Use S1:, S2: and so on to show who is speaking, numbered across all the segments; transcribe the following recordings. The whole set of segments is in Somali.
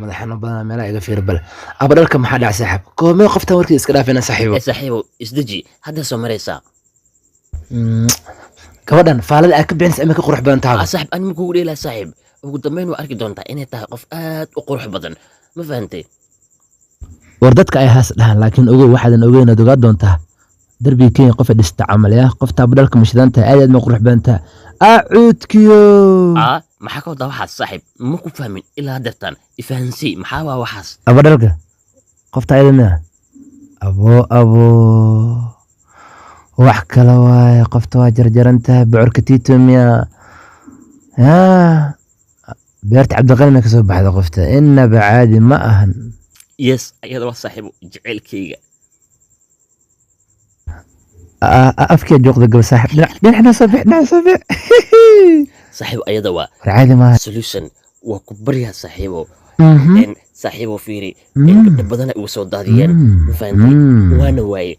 S1: madaxana badan meelaha iga fiir bal aba dhalka maxaa dhac saaxib koomee qoftan warkii iska dhaafina saaxiibo
S2: saaxiibow isdeji hadda soo maraysaa
S1: gabadhan faalada aad ka bixinaysa ama ka qurux badan tahay
S2: saaxiib ani ma kugu dheelaa saaxiib ugu dambeyn waa arki doontaa inay tahay qof aad u qurux badan ma fahantay
S1: war dadka ay haas dhahan laakiin ogow waxaadan ogeyn aad ogaa doontaa darbiga kenya qof dhista camal yaa qofta aba dhalka mashidan tahay aad ma qurux badan tahay acuudkiyo
S2: maxaa ka wadaa waxaas saaxiib ma ku fahmin ilaa dartaan ifahansii maxaa waa waxaas
S1: aba dhalka qofta ayada miya abo wax kala waaye qofta waa jarjaran tahay bocorka tiito miya beerta cabdiqani ka soo baxda qofta inaba caadi ma ahan
S2: yes ayada waa saaxiibo jaceylkayga
S1: afkii jooqda gal saaxiib dhinacna soo bix
S2: saaxiib ayada waa
S1: caadi ma
S2: solution waa ku baryaa saaxiibo saaxiibo fiiri gabdho badan ay uga soo daadiyeen ma fahantay waana waaye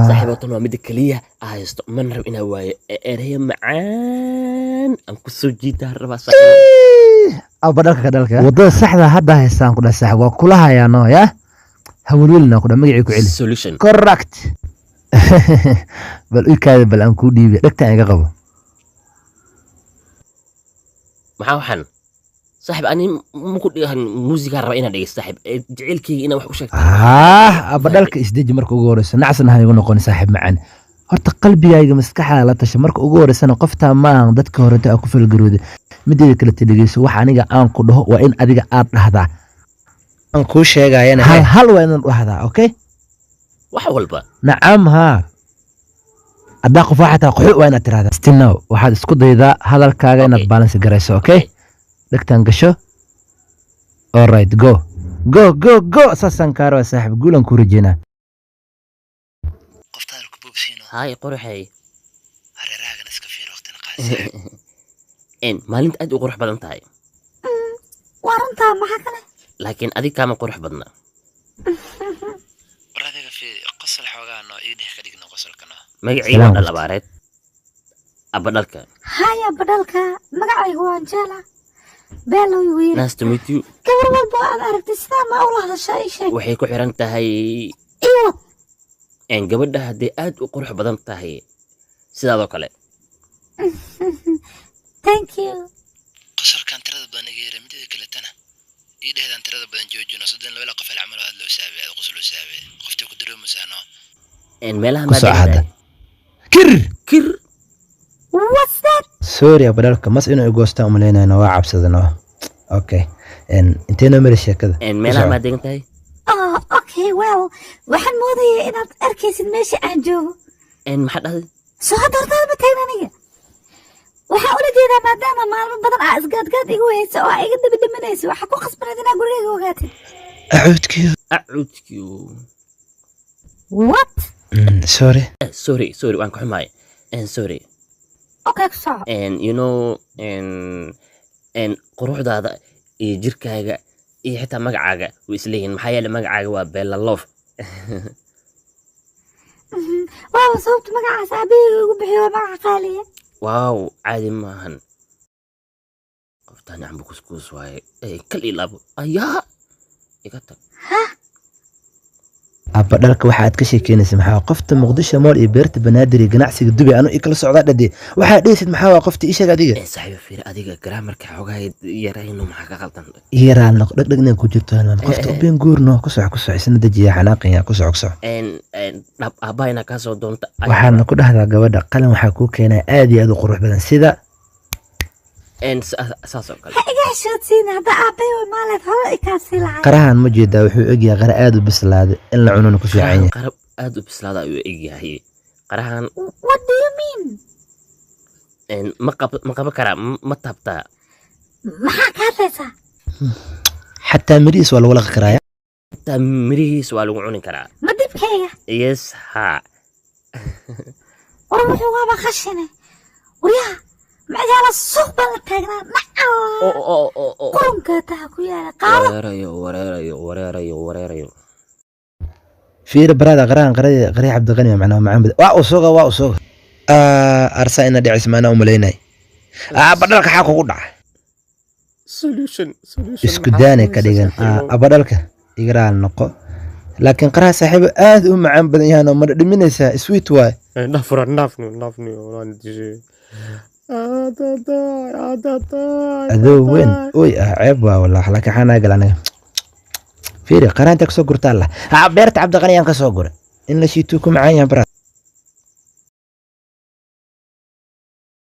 S2: saaxiibatan waa midda keliya haysto mana rab inaa waaye ereyo macaan aan ku soo jiitaa rabaa saaxiibo
S1: aba dhalka ka dhalka wadada saxda hadda haystaan ku dhahay saaxiib waa kula hayaano yaa hawlwelina ku dhahay magacii ku celi
S2: solution
S1: correct bal ikaada bal aan kuu dhiibi dhegtaan iga qabo
S2: maxaa waxaan saaxiib ani maku dhigahan muusigaa raba inaan dhegeysto saaxiib jaceylkayga inaan wax u sheegto
S1: aba dhalka isdeji marka ugu horeyso nacsan ha igu noqon saaxiib macaan horta qalbigayga maskaxda la tasha marka ugu horeysana qoftaa maahan dadka horeta aa ku falgarooda mideeda kale dhegeyso wax aniga aan ku dhaho waa in adiga aad dhahdaa aan kuu sheegayana hal waa inaan dhahdaa okay
S2: wax walba
S1: nacam haa haddaa qof waxaa taa qaxu waa inaad tirahdaa stinow waxaad isku daydaa hadalkaaga inaad balance garayso okay dhegtaan gasho alright go saasaan kaaraba saaxiib guulan ku rajeynaa
S3: qofta halku boobsiino
S2: hay quruxay
S3: hareerahaagan iska fiir waqtina qaadi
S2: maalinta aad u qurux badan tahay
S4: waa runtaa maxaa kale
S2: laakiin adig kaama qurux badna
S3: war adiga fiir qosol xoogaano ii dhex ka dhigno qosolkana
S2: magacii waa dhalabaareed aba dhalka
S4: hay aba dhalka magacaygu waa Angela beelow wiil
S2: nice to meet you
S4: gabar walba aad aragtay sidaa ma ula hadashaa ii sheeg
S2: waxay ku xiran tahay
S4: iyo
S2: gabadha haddii aad u qurux badan tahay sidaadoo kale
S4: thank you
S3: qosolkan tirada badan iga yara midda kale tana ii dhehdaan tirada badan joojino soddon laba qof alcamal oo loo saabay qosol loo saabay qoftii ku dareemaysaano
S2: meelaha
S1: ma dhigay kir
S4: what's that
S1: sorry aba dhalka mas inuu igoostaan umaleynayno waa cabsadano okay inteena meel sheekada
S2: meelaha ma degan tahay
S4: okay well waxaan moodayay inaad arkaysid meesha aan joogo
S2: maxaa dhahday
S4: soo hadda hortaada ma taagna aniga waxaa ula jeedaa maadaama maalmo badan aa isgaadgaad igu haysa oo aa iga daba dhimanaysa waxaa ku khasbanayd inaa gurigayga ogaatid
S2: acuudkiyo
S4: what
S2: sorry waan ka xumahay sorry
S4: okay ku soco
S2: you know quruxdaada iyo jirkaaga iyo xitaa magacaaga way isleeyihiin maxaa yeele magacaaga waa Bella Love
S4: waaw sababta magacaas aabahayga igu bixiyo waa magaca qaaliya
S2: waaw caadi maahan qoftaan amba kuskuus waaye kal ilaabo ayaa iga tag
S1: aba dhalka waxa aad ka sheekeynaysa maxaa qofta muqdisho mool iyo beerta banaadir iyo ganacsiga dubi anu ikala socdaa dhade waxaa dhaysid maxaa qofta ii sheeg adiga
S2: saaxiib fiir adiga grammarka xogaa yarayno maxaa ka qaldan
S1: yaraan dhagdhagnan ku jirto qofta been guurno ku soco isna dajiya xanaaqaya ku soco
S2: dhab aabayna ka soo doonta
S1: waxaana ku dhahdaa gabadha qalin waxaa kuu keenaa aad iyo aad u qurux badan sida
S2: saasoo kale
S4: iga xishoodsiina hadda aabay way maaleed hore ikaasii lacag
S1: qarahan ma jeedaa wuxuu egyahay qara aad u bislaaday in la cunona ku fiican yahay
S2: qarab aad u bislaada ayuu egyahay qarahan
S4: what do you mean
S2: ma qaba karaa ma taabtaa
S4: maxaa ka hadlaysaa
S1: xataa mirihiis waa lagu laqi karaa
S2: xataa mirihiis waa lagu cuni karaa
S4: ma dibkayga
S2: yes ha
S4: war wuxuu waaba khashine waryaha magaala suuq baan la taagnaa nacaa qurunka taa ku yaala qaado
S2: wareerayo
S1: fiir barada qarahan qari cabdiqani macnaha macaan bad waa usuga arsa ina dhicis maana u maleynay badalka xaq ugu dhaca
S2: solution
S1: isku daanay ka dhigan abadhalka igaraal noqo laakiin qaraha saaxiibo aad u macaan badan yahay oo mar dhiminaysa sweet way
S2: nafni waan dishay
S1: adoo weyn oy ceeb waa wallahi la kaxana galanaga fiiri qaraanta ka soo gurtaa la beerta cabdiqani aan ka soo guray in la shiito ku macaan yahay